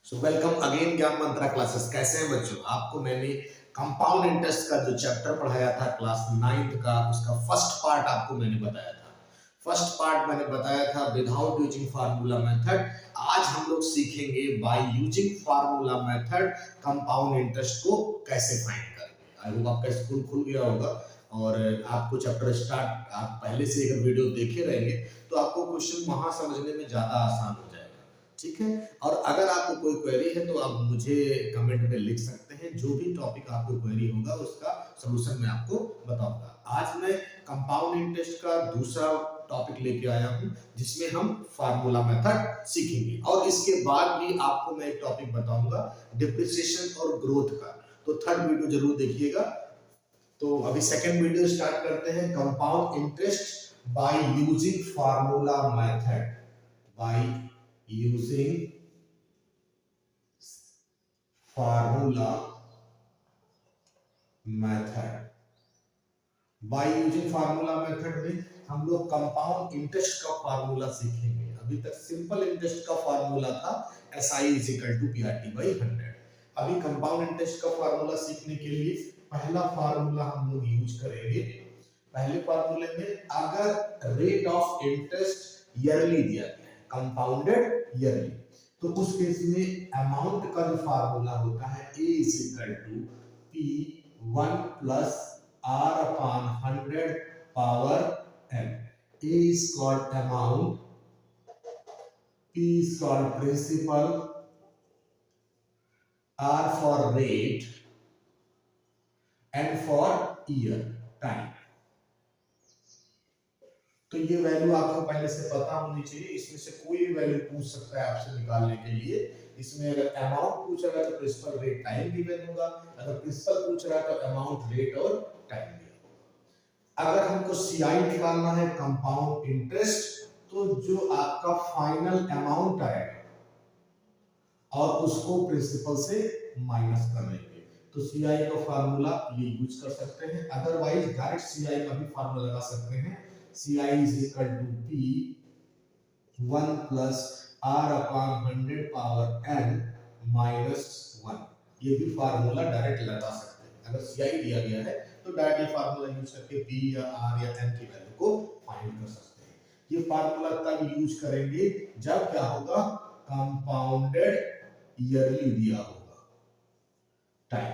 So welcome again ज्ञान मंत्रा classes. कैसे हैं बच्चों? आपको मैंने कंपाउंड इंटरेस्ट का जो चैप्टर पढ़ाया था क्लास 9th का, उसका फर्स्ट पार्ट आपको मैंने बताया था। फर्स्ट पार्ट मैंने बताया था विदाउट यूजिंग फार्मूला मेथड। आज हम लोग सीखेंगे bye using formula method compound interest को कैसे फाइंड करेंगे। आई होप आपका स्कूल खुल गया होगा और आपको चैप्टर स्टार्ट आप पहले से अगर वीडियो देखे रहेंगे तो आपको क्वेश्चन वहां समझने में ज्यादा आसान हो जाएगा। ठीक है। और अगर आपको कोई क्वेरी है तो आप मुझे कमेंट में लिख सकते हैं। जो भी टॉपिक आपको क्वेरी होगा उसका सलूशन मैं आपको बताऊंगा। आज मैं कंपाउंड इंटरेस्ट का दूसरा टॉपिक लेके आया हूं जिसमें हम फार्मूला मेथड सीखेंगे और इसके बाद भी आपको मैं एक टॉपिक बताऊंगा डिप्रिसिएशन और ग्रोथ का। तो थर्ड वीडियो जरूर देखिएगा। तो अभी सेकंड वीडियो स्टार्ट करते हैं। Compound interest by using formula method. By using formula method। By using formula method में हम लोग कंपाउंड इंटरेस्ट का फार्मूला सीखेंगे। अभी तक सिंपल इंटरेस्ट का फार्मूला था SI = PRT/100। अभी कंपाउंड इंटरेस्ट का फार्मूला सीखने के लिए पहला फार्मूला हम लोग यूज करेंगे। पहले फार्मूले में अगर रेट ऑफ इंटरेस्ट ईयरली दिया गया है, कंपाउंडेड ईयरली, तो उस केस में अमाउंट का जो फार्मूला होता है A = P1 + R/100 power n। A is called amount, P is called principal, R for rate, N for year time। तो ये वैल्यू आपको पहले से पता होनी चाहिए। इसमें से कोई भी वैल्यू पूछ सकता है आपसे निकालने के लिए। इसमें अगर अमाउंट पूछ रहा है तो प्रिंसिपल, रेट, टाइम गिवन होगा। अगर प्रिंसिपल पूछ रहा है तो अमाउंट, रेट और टाइम दिया होगा। अगर हमको सीआई निकालना है कंपाउंड इंटरेस्ट, तो जो आपका फाइनल अमाउंट आएगा और उसको प्रिंसिपल से माइनस कर लेंगे, तो सीआई का फार्मूला ये यूज कर सकते हैं। अदरवाइज डायरेक्ट सीआई का भी फार्मूला लगा सकते हैं। CI = P1 + R/100 power n -1। ये भी फार्मूला डायरेक्ट लगा सकते हैं। अगर CI दिया गया है तो डायरेक्ट ये फार्मूला यूज करके P या R या n की वैल्यू को फाइंड कर सकते हैं। ये फार्मूला तब यूज करेंगे जब क्या होगा, कंपाउंडेड ईयरली दिया होगा। टाइम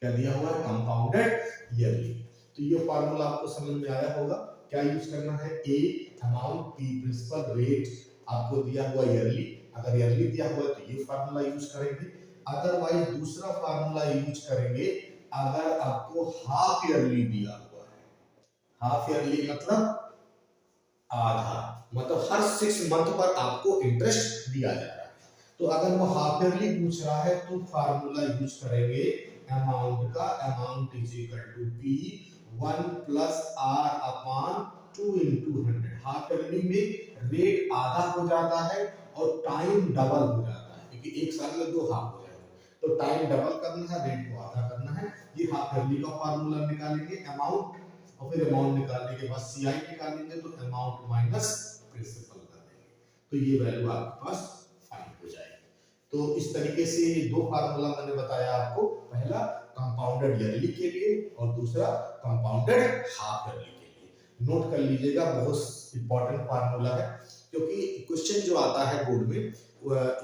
क्या दिया हुआ है, कंपाउंडेड ईयरली। तो ये फार्मूला आपको समझ में आया होगा। क्या यूज करना है, A amount, P principal, rate आपको दिया हुआ ईयरली। अगर ईयरली दिया हुआ है तो ये फार्मूला यूज करेंगे। अदरवाइज दूसरा फार्मूला यूज करेंगे अगर आपको हाफ ईयरली दिया हुआ है। हाफ ईयरली मतलब आधा, मतलब हर 6 मंथ पर आपको इंटरेस्ट दिया जा रहा है। तो अगर वो हाफ ईयरली पूछ रहा है तो फार्मूला यूज करेंगे अमाउंट का। Amount = P1 + R/2 × 100। Half yearly में रेट आधा हो जाता है और टाइम डबल हो जाता है, क्योंकि एक साल में 2 हाफ हो जाएंगे। तो टाइम डबल करना है, रेट को आधा करना है। ये हाफ ईयरली का फार्मूला निकालेंगे अमाउंट, और फिर अमाउंट निकालने के बाद सीआई निकालेंगे तो अमाउंट माइनस प्रिंसिपल कर देंगे, तो ये वैल्यू आपके पास फाइंड हो जाएगी। तो इस तरीके से ये दो फार्मूला मैंने बताया आपको। पहला कंपाउंडेड ईयरली के लिए और दूसरा कंपाउंडेड हाफ ईयरली के लिए। नोट कर लीजिएगा, बहुत इंपॉर्टेंट फार्मूला है, क्योंकि क्वेश्चन जो आता है बोर्ड में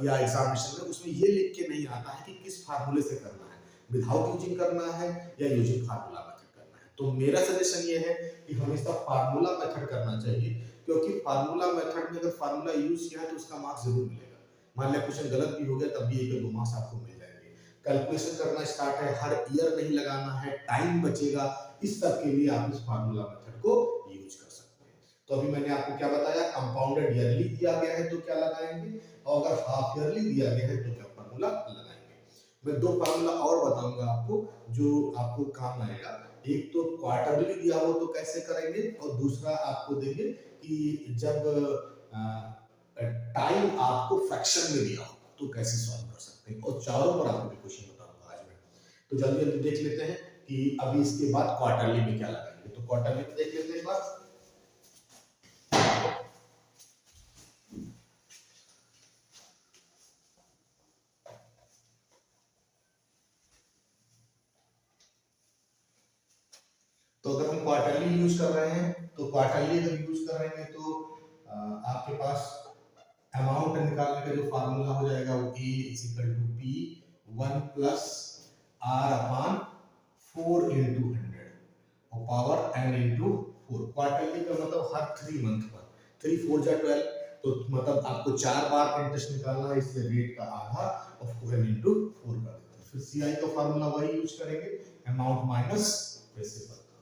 या एग्जामिनेशन में, उसमें ये लिख के नहीं आता है कि किस फार्मूले से करना है, विदाउट यूजिंग करना है या यूजिंग फार्मूला मेथड करना है। तो मेरा सजेशन ये है कि हमेशा फार्मूला मेथड करना चाहिए, क्योंकि फार्मूला मेथड में अगर फार्मूला यूज किया है तो उसका मार्क्स जरूर मिलेगा। मान लिया क्वेश्चन गलत भी हो गया तब भी 1-2 मार्क्स आपको मिल जाएंगे। कैलकुलेशन करना स्टार्ट है, हर ईयर नहीं लगाना है, टाइम बचेगा। इस सब के लिए आप इस फार्मूला मेथड को यूज कर सकते हैं। तो अभी मैंने आपको क्या बताया, कंपाउंडेड ईयरली दिया गया है तो क्या लगाएंगे, और अगर हाफ ईयरली दिया गया है तो क्या फार्मूला लगाएंगे। मैं 2 फार्मूला और बताऊंगा आपको जो आपको काम आएगा। एक तो क्वार्टरली दिया हो तो कैसे करेंगे, और दूसरा आपको देंगे कि जब टाइम आपको फ्रैक्शन में दिया हो तो कैसे सॉल्व कर सकते हैं। और चारों पर आपको क्वेश्चन बताऊंगा आज मैं। तो जल्दी जल्दी देख लेते हैं कि अभी इसके बाद क्वार्टरली में क्या लगाएंगे। तो क्वार्टरली में देख लेते हैं एक बार। क्वार्टरली यूज कर रहे हैं, तो क्वार्टरली अगर यूज कर रहे हैं तो आपके पास अमाउंट निकालने का जो फार्मूला हो जाएगा वो A is equal to P 1 plus R upon 4 into 100 और पावर n इंटू 4। क्वार्टरली का मतलब हर 3 मंथ पर, 3 4 जा 12, तो मतलब आपको 4 बार इंटरेस्ट निकालना है, इसलिए रेट का आधा और 4 इंटू 4 कर देते हैं। फिर CI का फार्मूला वही यूज करेंगे, अमाउंट माइनस प्रिंसिपल का।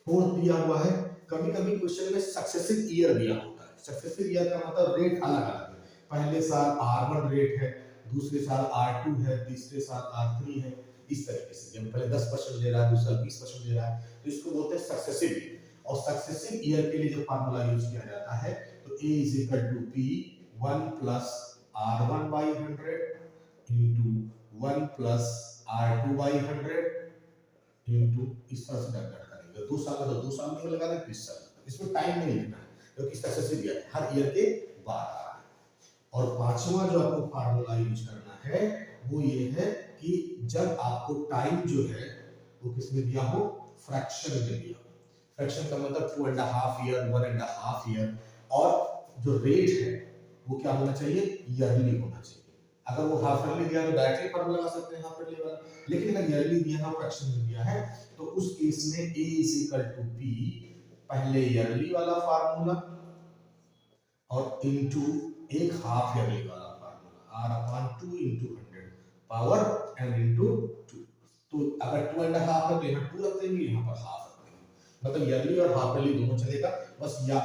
फोर्थ दिया हुआ है, कभी कभी क्वेश्चन में सक्सेसिव ईयर दिया होता है। सक्सेसिव ईयर का मतलब रेट अलग अलग है, पहले साल R1 रेट है, दूसरे साल R2 है, तीसरे साल R3 है, इस तरीके से। जब पहले 10% दे रहा है, दूसरा 20% दे रहा है, तो इसको बोलते हैं सक्सेसिव ईयर। और सक्सेसिव ईयर के लिए जो फार्मूला यूज किया जाता है तो A is equal to P 1 plus R1 by 100 into 1 plus R2 by 100 into इस तरह से कैलकुलेट करेंगे। 2 साल का तो 2 साल में लगा दें, 20 साल। इसमें टाइम नहीं लिखना है क्योंकि सक्सेसिव ईयर हर ईयर के बाद आ रहा है। और पांचवा जो आपको फार्मूला यूज करना है वो ये है कि जब आपको टाइम जो है वो किसमें दिया हो, फ्रैक्शन में दिया हो। फ्रैक्शन का मतलब 2.5 ईयर, 1.5 ईयर, और जो रेट है वो क्या होना चाहिए, ईयरली होना चाहिए। अगर वो हाफ ईयरली दिया तो डायरेक्टली फार्मूला लगा सकते हैं हाफ ईयरली वाला, लेकिन अगर ईयरली दिया है, फ्रैक्शन में दिया है, तो उस केस में A is equal to P पहले ईयरली वाला फार्मूला और इनटू एक हाफ ईयरली वाला formula R upon 2 into 100 power n into 2। तो अगर 2.5 है तो यहाँ 2 रख देंगे, यहाँ पर हाफ रख देंगे, मतलब ईयरली और हाफ ईयरली दोनों चलेगा। बस ये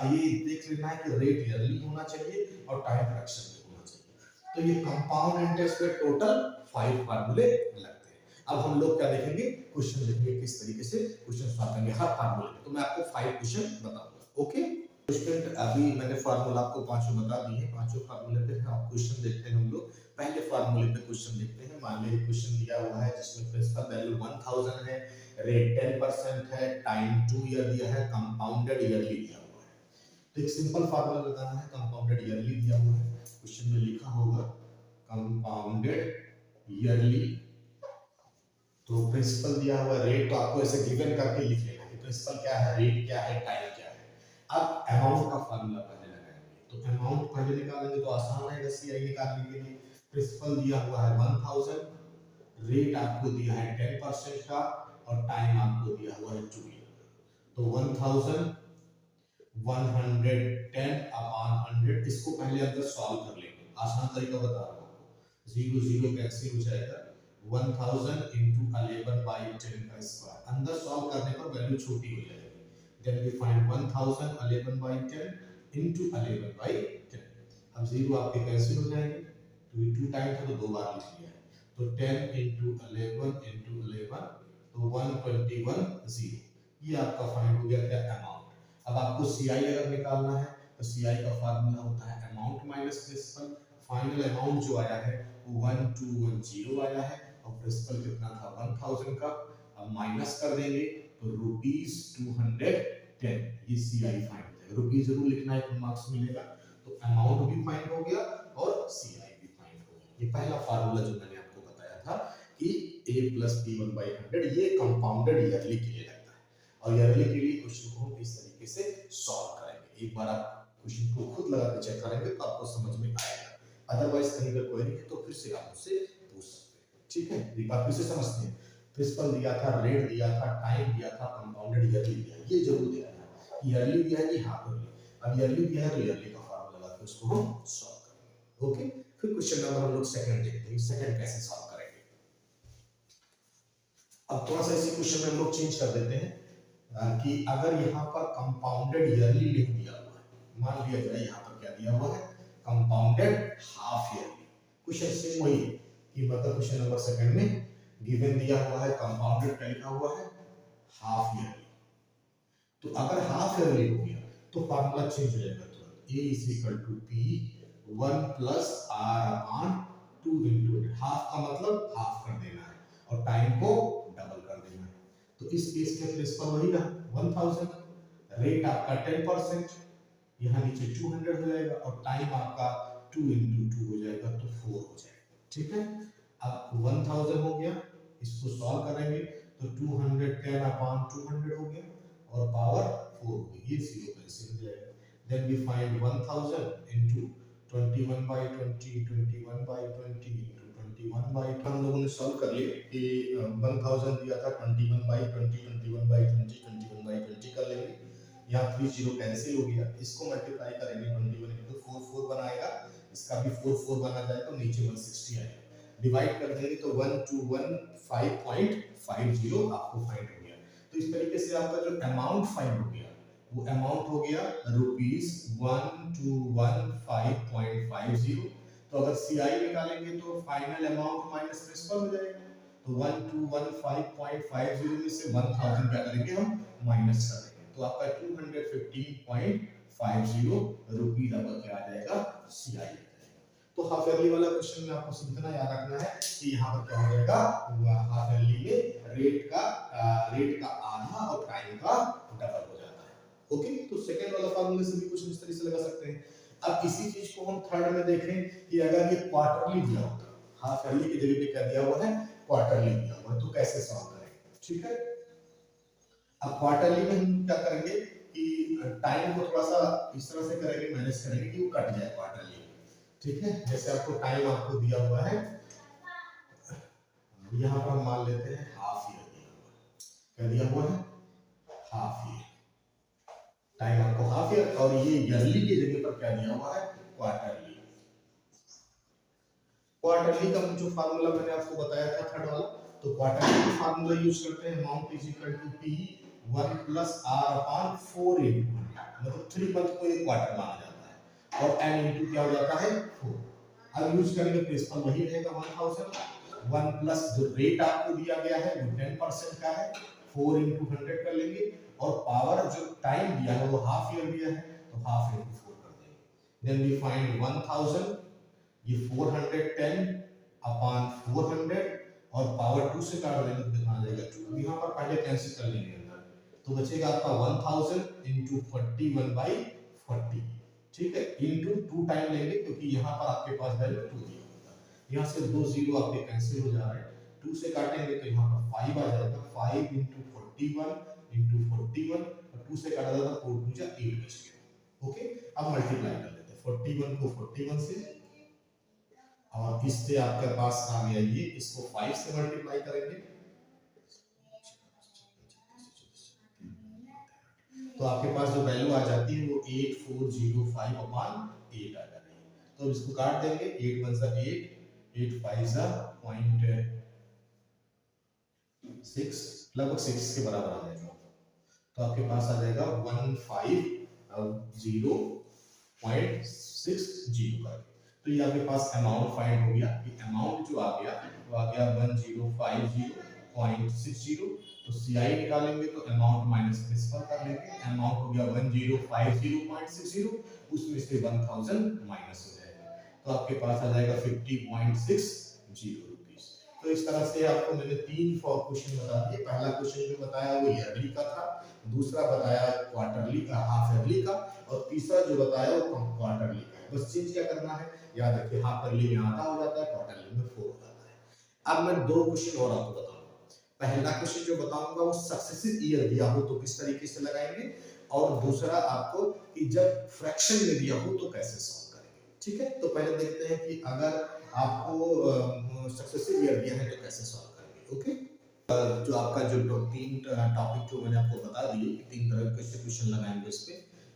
देख लेना है कि रेट ईयरली होना चाहिए और टाइम फ्रैक्शन में होना चाहिए। तो ये कंपाउंड इंटरेस्ट पे टोटल 5 फार्मूले लगते हैं। अब हम लोग क्या देखेंगे, क्वेश्चन देखेंगे किस तरीके से क्वेश्चन सॉल्व करेंगे हर फार्मूले में। तो मैं आपको 5 क्वेश्चन बताऊंगा। ओके, अभी मैंने फार्मूला आपको पांचों बता दिए हैं, पांचों फार्मूले पे आप क्वेश्चन देखते हैं। हम लोग पहले फार्मूले पे क्वेश्चन देखते हैं। मान लीजिए क्वेश्चन दिया हुआ है जिसमें प्रिंसिपल वैल्यू 1000 है, रेट 10% है, टाइम 2 ईयर दिया है, कंपाउंडेड ईयरली दिया हुआ है। तो एक सिंपल फार्मूला लगाना है, कंपाउंडेड ईयरली दिया हुआ है, क्वेश्चन में लिखा होगा कंपाउंडेड ईयरली। तो प्रिंसिपल दिया हुआ रेट, तो आपको ऐसे गिवन करके लिख लेना कि प्रिंसिपल क्या है, रेट क्या है, टाइम क्या है। अब अमाउंट का फार्मूला पहले लगाएंगे, तो अमाउंट पहले निकालेंगे तो आसान है, CI निकालने के लिए। प्रिंसिपल दिया हुआ है 1000, रेट आपको दिया है 10% का और टाइम आपको दिया हुआ है 2 ईयर। तो 1000 110 अपॉन 100, इसको पहले अंदर सॉल्व कर लेंगे। आसान तरीका बता रहा हूं आपको, 0 0 कैंसिल हो जाएगा, 1000 into 11 by 10 का स्क्वायर। अंदर सॉल्व करने पर वैल्यू छोटी हो जाएगी। Then we find 1000 11 by 10 into 11 by 10। अब 0 आपके कैंसिल हो जाएंगे, तो ये 2 टाइम था तो 2 बार लिख लिया है, तो 10 into 11 into 11, तो 121 0। ये आपका फाइंड हो गया क्या, अमाउंट। अब आपको CI अगर निकालना है तो CI का फार्मूला होता है amount minus principal. Final amount जो आया है वो 1210 आया है और प्रिंसिपल कितना था 1000 का। अब माइनस कर देंगे तो ₹210, ये CI फाइंड हो जाएगा। रुपीस जरूर लिखना है, फुल मार्क्स मिलेगा। तो अमाउंट भी फाइंड हो गया और CI भी फाइंड हो गया। ये पहला फार्मूला जो मैंने आपको बताया था कि A + P1/100 ये कंपाउंडेड ईयरली के लिए लगता है, और ईयरली के लिए क्वेश्चन को हम इस तरीके से सॉल्व करेंगे। एक बार आप क्वेश्चन को खुद लगा के चेक करेंगे तो आपको समझ में आएगा, अदरवाइज कहीं पर कोई नहीं तो फिर से आप मुझसे पूछ सकते हैं। ठीक है, ये बात फिर से समझते हैं। प्रिंसिपल दिया था, रेट दिया था, टाइम दिया था, कंपाउंडेड ईयरली दिया, ये जरूर दिया था। ईयरली दिया है कि हाफ ईयरली। अब ईयरली दिया है तो ईयरली का फार्मूला लगा के उसको हम सॉल्व करेंगे। ओके, फिर क्वेश्चन नंबर हम लोग सेकंड देखते हैं, सेकंड कैसे सॉल्व करेंगे। अब थोड़ा सा इसी क्वेश्चन में हम लोग चेंज कर देते हैं कि अगर यहाँ पर कंपाउंडेड ईयरली लिख दिया हुआ है, मान लिया जाए यहाँ पर क्या दिया हुआ है, compounded half yearly. Question same वही है कि मतलब क्वेश्चन नंबर सेकंड में गिवन दिया हुआ है, कंपाउंडेड का लिखा हुआ है हाफ ईयरली। तो अगर हाफ ईयरली हो गया तो फार्मूला चेंज हो जाएगा तुरंत। A = P 1 + R upon 2 into 100। Half का मतलब हाफ कर देना है और टाइम को डबल कर देना है। तो इस केस में प्रिंसिपल वही रहा 1000, रेट आपका 10%, यहाँ नीचे 200 हो जाएगा और टाइम आपका 2 into 2 हो जाएगा तो 4 हो जाएगा। ठीक है, अब 1000 हो गया, इसको सॉल्व करेंगे तो 210 अपॉन 200 हो गया, और पावर 4 होगी, ये 0 कैंसिल हो जाएगा। Then we find 1000 into 21/20 21/20 into 21/, हम लोगों ने सॉल्व कर लिया कि 1000 दिया था 21/20 21/20 21/20 कर लेंगे, यहाँ 3 0 कैंसिल हो गया, इसको मल्टीप्लाई करेंगे 21 इनटू 4 4 बनाएगा, इसका भी 4 4 बना जाएगा, तो नीचे 160 आएगा, डिवाइड कर देंगे तो 1215.50 आपको फाइंड हो गया। तो इस तरीके से आपका जो अमाउंट फाइंड हो गया वो अमाउंट हो गया ₹1215.50। तो अगर सीआई निकालेंगे तो फाइनल अमाउंट माइनस प्रिंसिपल हो जाएगा, तो 1215.50 में से 1000 क्या करेंगे हम माइनस कर देंगे, तो आपका 215.50 रुपीज आपका क्या आ जाएगा सीआई। तो हाफ ईयरली वाला क्वेश्चन में आपको सिर्फ इतना याद रखना है कि यहाँ पर क्या हो जाएगा, हाफ ईयरली में रेट का आधा और टाइम का डबल हो जाता है। ओके, तो सेकंड वाला फार्मूले से भी कुछ इस तरह से लगा सकते हैं। अब इसी चीज को हम थर्ड में देखें कि अगर ये क्वार्टरली दिया होता, हाफ ईयरली की जगह पे क्या दिया हुआ है, क्वार्टरली दिया हुआ है, तो कैसे सॉल्व करेंगे। ठीक है, अब क्वार्टरली में हम क्या करेंगे कि टाइम को थोड़ा सा इस तरह से करेंगे, मैनेज करेंगे कि वो कट जाए क्वार्टरली। ठीक है, जैसे आपको टाइम आपको दिया हुआ है, यहाँ पर हम मान लेते हैं हाफ ईयर दिया हुआ है, क्या दिया हुआ है, हाफ ईयर, टाइम आपको हाफ ईयर, और ये ईयरली की जगह पर क्या दिया हुआ है, क्वार्टरली। क्वार्टरली का जो फार्मूला मैंने आपको बताया था थर्ड वाला, तो क्वार्टरली का फार्मूला यूज करते हैं, amount is equal to P 1 + R/4 × 100, मतलब 3 मंथ को एक क्वार्टर माना जाता है, और n इनटू क्या हो जाता है 4। अब यूज करेंगे प्रिंसिपल वही रहेगा 1000, 1 प्लस जो रेट आपको दिया गया है वो 10% का है, 4 × 100 कर लेंगे, और पावर जो टाइम दिया है वो हाफ ईयर दिया है, तो हाफ × 4 कर देंगे। देन वी फाइंड 1000, ये 410/400, और पावर 2 से काट देंगे तो कितना आ जाएगा 2, यहाँ पर पहले कैंसिल कर लेंगे अंदर, तो बचेगा आपका 1000 × 41/40। ठीक है, इनटू 2 टाइम लेंगे क्योंकि यहाँ पर आपके पास वैल्यू 2 दिया होता है, यहाँ से 2 0 आपके कैंसिल हो जा रहे हैं, 2 से काटेंगे तो यहाँ पर 5 आ जाएगा, 5 × 41 × 41, और 2 से काटा जाता है 4 2 जा 8 बच गया। ओके, अब मल्टीप्लाई कर लेते हैं 41 को 41 से, और इससे आपके पास आ गया ये, इसको 5 से मल्टीप्लाई करेंगे तो आपके पास जो वैल्यू आ जाती है वो 8405/8 आ जाती है। तो इसको काट देंगे, 8 1 सा 8, 8 5 सा 0.6, लगभग 6 के बराबर आ जाएगा, तो आपके पास आ जाएगा 150.60 का। तो ये आपके पास अमाउंट फाइंड हो गया, कि अमाउंट जो आ गया वो आ गया 1050.60, तो सीआई निकालेंगे तो अमाउंट माइनस प्रिंसिपल कर लेंगे, अमाउंट हो गया 1050.60, उसमें से 1000 माइनस हो जाएगा, तो आपके पास आ जाएगा 50.60 रुपीस। तो इस तरह से आपको मैंने 3 क्वेश्चन बता दिए, पहला क्वेश्चन जो बताया वो ईयरली का था, दूसरा बताया क्वार्टरली का, हाफ ईयरली का, और तीसरा जो बताया वो क्वार्टरली का। बस चेंज क्या करना है, याद रखिए हाफ ईयरली में आधा हो जाता है, क्वार्टरली में 4 हो जाता है। अब मैं 2 क्वेश्चन और आपको बताऊंगा। पहला क्वेश्चन जो बताऊंगा वो सक्सेसिव ईयर दिया हो तो किस तरीके से लगाएंगे, और दूसरा आपको कि जब फ्रैक्शन में दिया हो तो कैसे सॉल्व करेंगे। ठीक है, तो पहले देखते हैं कि अगर आपको सक्सेसिव ईयर दिया है तो कैसे सॉल्व करेंगे। ओके, जो आपका जो 3 टॉपिक जो मैंने आपको बता दिए, 3 तरह के क्वेश्चन लगाएंगे उस पे।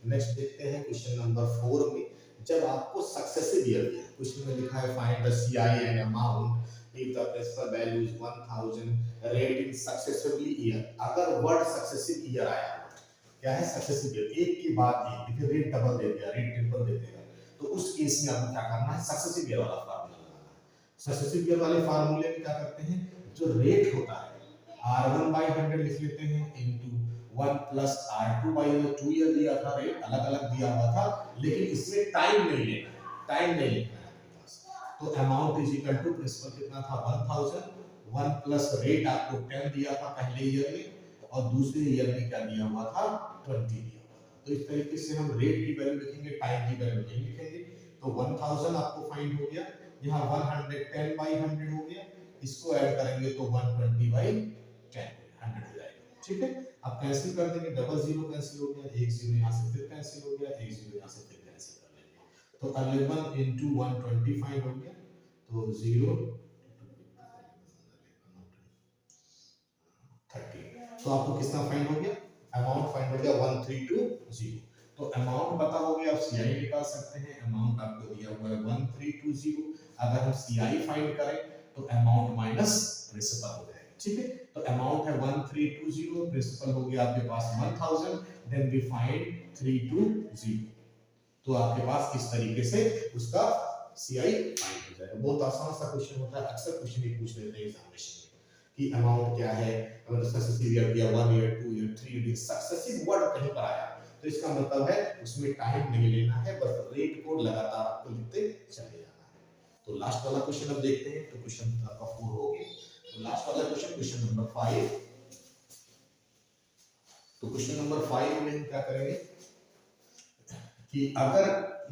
नेक्स्ट देखते हैं क्वेश्चन नंबर 4 में, जब आपको सक्सेसिव ईयर दिया, क्वेश्चन में लिखा है find the CI and amount if the principal value is 1000, rate in successively year। अगर वर्ड सक्सेसिव ईयर आया, क्या है सक्सेसिव ईयर, एक के बाद एक, देखिए रेट डबल दे दिया, रेट ट्रिपल दे देगा, तो उस केस में आपको क्या करना है, सक्सेसिव ईयर वाला फार्मूला लगाना है। सक्सेसिव ईयर वाले फार्मूले में क्या करते हैं, जो रेट होता है R1/100 लिख लेते हैं इनटू 1 + R2/2 ईयर दिया था, रेट अलग अलग दिया हुआ था, लेकिन इसमें टाइम नहीं लेना है, टाइम नहीं लिखना है। तो amount is equal to principal कितना था 1000, 1 प्लस रेट आपको 10 दिया था पहले ईयर में, और दूसरे ईयर में क्या दिया हुआ था 20 दिया हुआ था। तो इस तरीके से हम रेट की वैल्यू लिखेंगे, टाइम की वैल्यू नहीं लिखेंगे। तो 1000 आपको फाइंड हो गया, यहाँ 110/100 हो गया, इसको ऐड करेंगे तो 120/10 100 हो जाएगा। ठीक है, अब कैंसिल कर देंगे, डबल जीरो कैंसिल हो गया, एक जीरो यहाँ से फिर कैंसिल हो गया, एक जीरो यहाँ से फिर कैंसिल कर लेंगे, तो 11 into 125 हो गया, तो 0 30। तो आपको कितना फाइंड हो गया, अमाउंट फाइंड हो गया 1320। तो अमाउंट पता हो गया, आप सीआई निकाल सकते हैं, अमाउंट आपको दिया हुआ है 1320। अगर हम सीआई फाइंड करें तो अमाउंट माइनस प्रिंसिपल हो जाएगा, ठीक है। तो अमाउंट है 1320, प्रिंसिपल हो गया आपके पास 1000, देन वी फाइंड 320। तो आपके पास इस तरीके से उसका सीआई फाइंड हो जाएगा। बहुत आसान सा क्वेश्चन होता है, अक्सर क्वेश्चन ये पूछ लेते हैं एग्जामिनेशन में कि अमाउंट क्या है, अगर सक्सेसिव ईयर दिया 1 year 2 year 3 year, successive word कहीं पर आया तो इसका मतलब है उसमें टाइम नहीं लेना है, बस रेट को लगातार आपको लिखते चले जाना है। तो लास्ट वाला क्वेश्चन अब देखते हैं। तो क्वेश्चन आपका 4 हो गया, तो लास्ट वाला क्वेश्चन, क्वेश्चन नंबर 5। तो क्वेश्चन नंबर 5 में हम क्या करेंगे कि अगर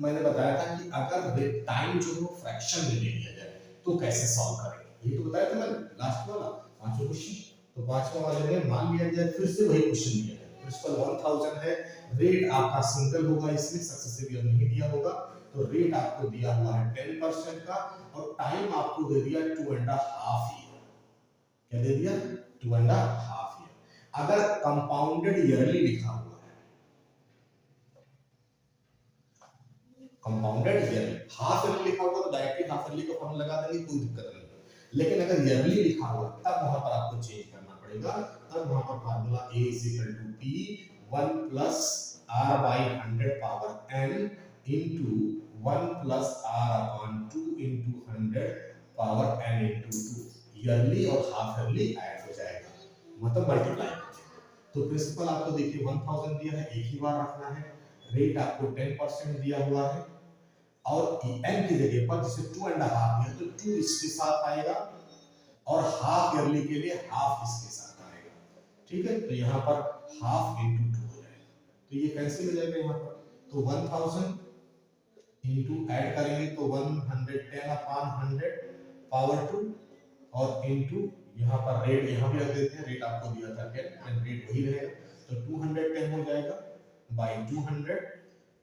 मैंने बताया था कि अगर टाइम जो है फ्रैक्शन में ले लिया जाए तो कैसे सॉल्व करेंगे, ये तो बताया था मैंने लास्ट वाला पांचों क्वेश्चन। तो पांचवा वाले में मान लिया जाए फिर से वही क्वेश्चन दिया है, प्रिंसिपल 1000 है, रेट आपका सिंगल होगा, इसमें सक्सेसिव ईयर नहीं दिया होगा, तो रेट आपको दिया हुआ है 10% का, और टाइम आपको दे दिया 2.5 ईयर। क्या दे दिया, 2.5 ईयर। अगर कंपाउंडेड ईयरली लिखा हुआ है, कंपाउंडेड ईयरली, हाफ ईयरली लिखा हुआ तो डायरेक्टली हाफ ईयरली का फॉर्मूला लगा देंगे, कोई दिक्कत नहीं। लेकिन अगर ईयरली लिखा हुआ तब वहां पर आपको चेंज करना पड़ेगा, तब वहां पर formula a p 1 plus r by 100 power n into 1 plus r upon 2 into 100 power n into 2, yearly और हाफ ईयरली ऐड हो जाएगा, मतलब मल्टीप्लाई हो जाएगा। तो प्रिंसिपल आपको देखिए 1000 दिया है, एक ही बार रखना है, रेट आपको 10% दिया हुआ है, और n की जगह पर जैसे 2.5 है तो 2 इसके साथ आएगा, और हाफ ईयरली के लिए हाफ इसके साथ आएगा, ठीक है। तो यहाँ पर हाफ इंटू 2 हो जाएगा, तो ये कैंसिल हो जाएगा यहाँ पर। तो 1000 इंटू ऐड करेंगे तो 110 अपॉन 100 पावर 2, और इंटू यहाँ पर रेट यहाँ भी रख देते हैं, रेट आपको दिया था 10, एंड रेट वही रहेगा, तो 210 हो जाएगा बाई 200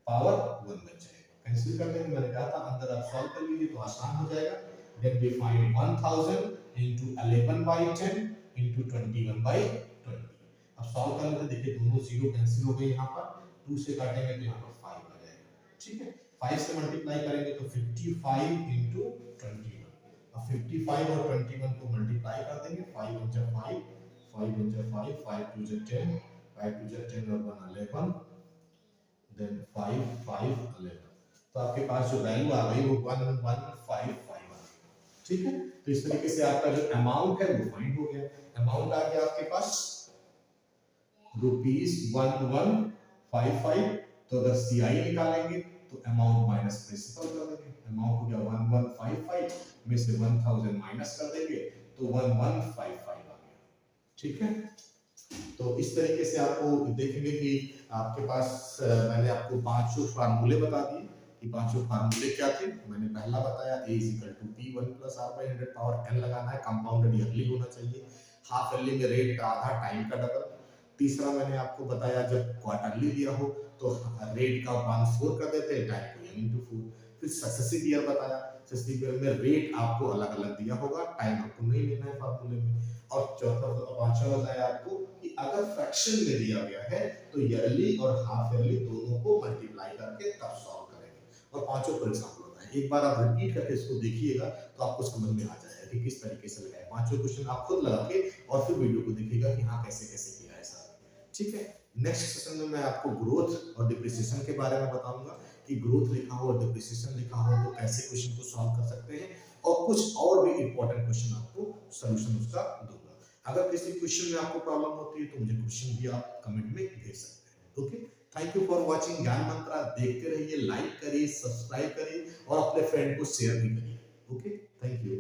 पावर 1 बच जाएगा। कैंसिल कर देंगे, मैंने कहा था अंदर आप सॉल्व कर लीजिए तो आसान हो जाएगा। Then we find 1000 into 11 by 10 into 21 by 20। अब सॉल्व कर लेते, देखिए दोनों जीरो कैंसिल हो गए, यहाँ पर 2 से काटेंगे तो यहाँ पर 5 आ जाएगा, ठीक है। 5 से मल्टीप्लाई करेंगे तो 55 into 21। अब 55 और 21 को मल्टीप्लाई कर देंगे, 5 × 5, 5 × 5, 5 × 10, 5 × 10 और 1 11, देन 5 5 11, तो आपके पास जो वैल्यू आ गई वो 1155 आ गई, ठीक है। तो इस तरीके से आपका जो अमाउंट है वो फाइंड हो गया। अमाउंट आ गया आपके पास ₹1155। तो अगर सीआई निकालेंगे तो अमाउंट माइनस प्रिंसिपल कर देंगे, अमाउंट हो गया 1155 में से 1000 माइनस कर देंगे तो 1155 आ गया, ठीक है। तो इस तरीके से आपको देखेंगे कि आपके पास मैंने आपको पांचों फार्मूले बता दिए कि पांचों फार्मूले क्या थे। मैंने पहला बताया a = p 1 + r / 100 power n लगाना है, कंपाउंडेड ईयरली होना चाहिए, हाफ ईयरली में रेट का आधा, टाइम का डबल। तीसरा मैंने आपको बताया जब क्वार्टरली दिया हो तो रेट का 1/4 कर देते हैं, टाइम को m × 4। फिर सक्सेसिव ईयर बताया, सक्सेसिव ईयर में रेट आपको अलग अलग दिया होगा, टाइम आपको नहीं लेना है फार्मूले में। और चौथा पांचवा बताया आपको कि अगर फ्रैक्शन में दिया गया है तो ईयरली और हाफ ईयरली दोनों को मल्टीप्लाई करके तब सॉल्व करेंगे, और पांचों फॉर एग्जांपल होता है। एक बार आप रिपीट करके इसको देखिएगा तो आपको समझ में आ जाएगा कि किस तरीके से लगाए। पांचों क्वेश्चन आप खुद लगा के और फिर वीडियो को देखिएगा कि हाँ कैसे कैसे किया है सर, ठीक है। नेक्स्ट सेशन में मैं आपको ग्रोथ और डिप्रिसिएशन के बारे में बताऊंगा कि ग्रोथ लिखा हो और डिप्रिसिएशन लिखा हो तो कैसे क्वेश्चन को सॉल्व कर सकते हैं, और कुछ और भी इंपॉर्टेंट क्वेश्चन आपको सॉल्यूशन उसका दूंगा। अगर किसी क्वेश्चन में आपको प्रॉब्लम होती है तो मुझे क्वेश्चन भी आप कमेंट में भेज सकते हैं। Okay, thank you for watching ज्ञान मंत्रा। देखते रहिए, लाइक करिए, सब्सक्राइब करिए और अपने फ्रेंड को शेयर भी करिए। Okay, thank you.